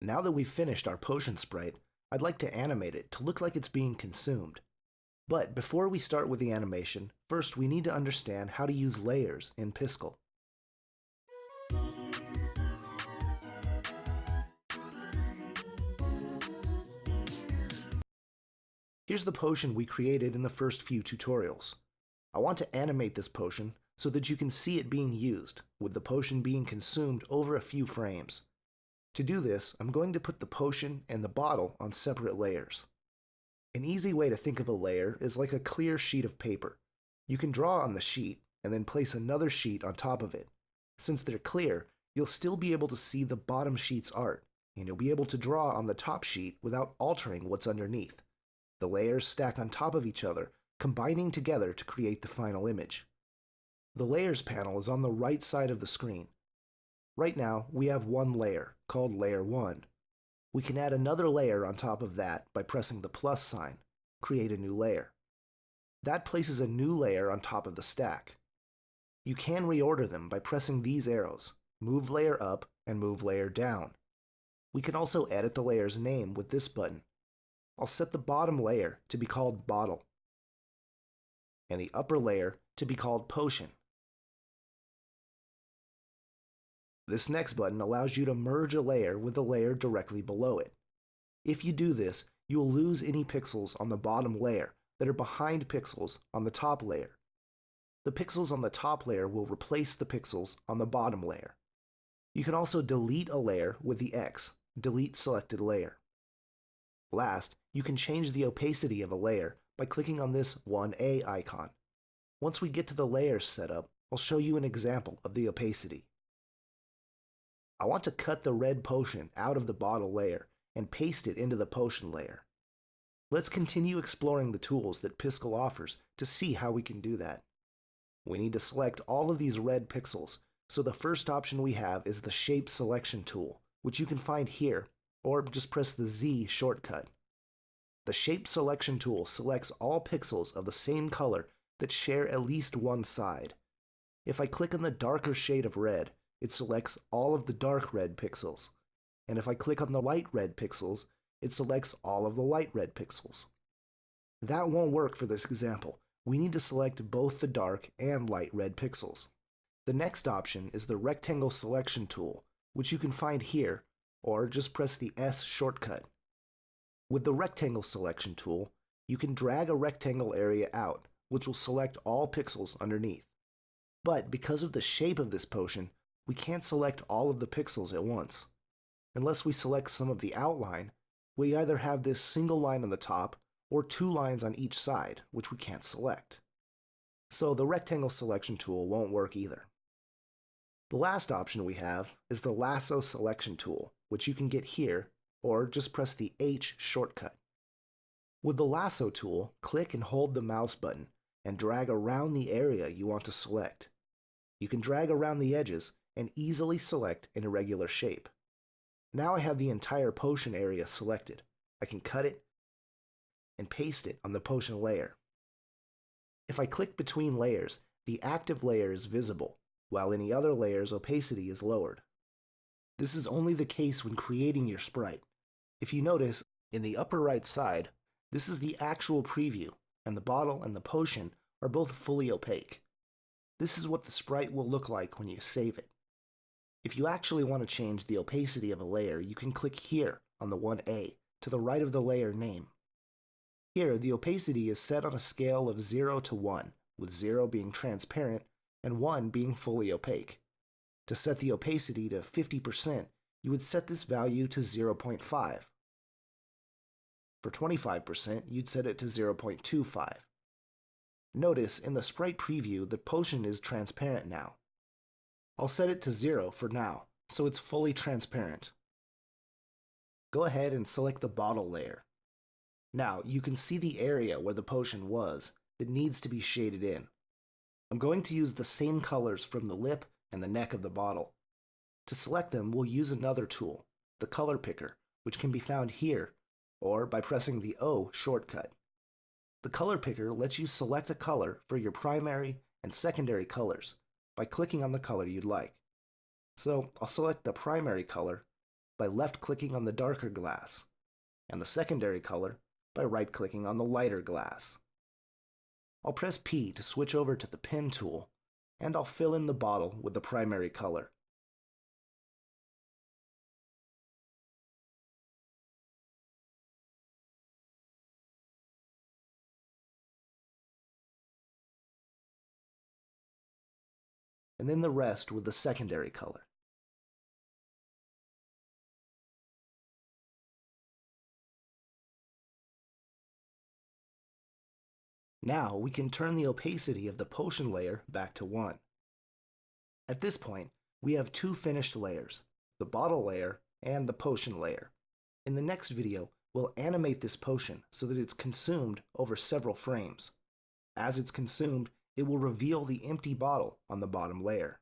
Now that we've finished our potion sprite, I'd like to animate it to look like it's being consumed. But before we start with the animation, first we need to understand how to use layers in Piskel. Here's the potion we created in the first few tutorials. I want to animate this potion so that you can see it being used, with the potion being consumed over a few frames. To do this, I'm going to put the potion and the bottle on separate layers. An easy way to think of a layer is like a clear sheet of paper. You can draw on the sheet and then place another sheet on top of it. Since they're clear, you'll still be able to see the bottom sheet's art, and you'll be able to draw on the top sheet without altering what's underneath. The layers stack on top of each other, combining together to create the final image. The Layers panel is on the right side of the screen. Right now, we have one layer, called Layer 1. We can add another layer on top of that by pressing the plus sign, create a new layer. That places a new layer on top of the stack. You can reorder them by pressing these arrows, move layer up and move layer down. We can also edit the layer's name with this button. I'll set the bottom layer to be called Bottle, and the upper layer to be called Potion. This next button allows you to merge a layer with the layer directly below it. If you do this, you will lose any pixels on the bottom layer that are behind pixels on the top layer. The pixels on the top layer will replace the pixels on the bottom layer. You can also delete a layer with the X, delete selected layer. Last, you can change the opacity of a layer by clicking on this 1A icon. Once we get to the layers setup, I'll show you an example of the opacity. I want to cut the red potion out of the bottle layer and paste it into the potion layer. Let's continue exploring the tools that Piskel offers to see how we can do that. We need to select all of these red pixels, so the first option we have is the Shape Selection tool, which you can find here, or just press the Z shortcut. The Shape Selection tool selects all pixels of the same color that share at least one side. If I click on the darker shade of red, it selects all of the dark red pixels, and if I click on the light red pixels, it selects all of the light red pixels. That won't work for this example. We need to select both the dark and light red pixels. The next option is the Rectangle Selection tool, which you can find here, or just press the S shortcut. With the Rectangle Selection tool, you can drag a rectangle area out, which will select all pixels underneath. But because of the shape of this potion, we can't select all of the pixels at once. Unless we select some of the outline, we either have this single line on the top or two lines on each side, which we can't select. So the Rectangle Selection tool won't work either. The last option we have is the Lasso Selection tool, which you can get here, or just press the H shortcut. With the Lasso tool, click and hold the mouse button and drag around the area you want to select. You can drag around the edges and easily select an irregular shape. Now I have the entire potion area selected. I can cut it and paste it on the potion layer. If I click between layers, the active layer is visible, while any other layer's opacity is lowered. This is only the case when creating your sprite. If you notice, in the upper right side, this is the actual preview, and the bottle and the potion are both fully opaque. This is what the sprite will look like when you save it. If you actually want to change the opacity of a layer, you can click here on the 1A to the right of the layer name. Here, the opacity is set on a scale of 0 to 1, with 0 being transparent and 1 being fully opaque. To set the opacity to 50%, you would set this value to 0.5. For 25%, you'd set it to 0.25. Notice in the sprite preview, the potion is transparent now. I'll set it to 0 for now, so it's fully transparent. Go ahead and select the bottle layer. Now, you can see the area where the potion was that needs to be shaded in. I'm going to use the same colors from the lip and the neck of the bottle. To select them, we'll use another tool, the Color Picker, which can be found here, or by pressing the O shortcut. The Color Picker lets you select a color for your primary and secondary colors by clicking on the color you'd like. So I'll select the primary color by left-clicking on the darker glass, and the secondary color by right-clicking on the lighter glass. I'll press P to switch over to the pen tool, and I'll fill in the bottle with the primary color. And then the rest with the secondary color. Now we can turn the opacity of the potion layer back to 1. At this point, we have two finished layers, the bottle layer and the potion layer. In the next video, we'll animate this potion so that it's consumed over several frames. As it's consumed, it will reveal the empty bottle on the bottom layer.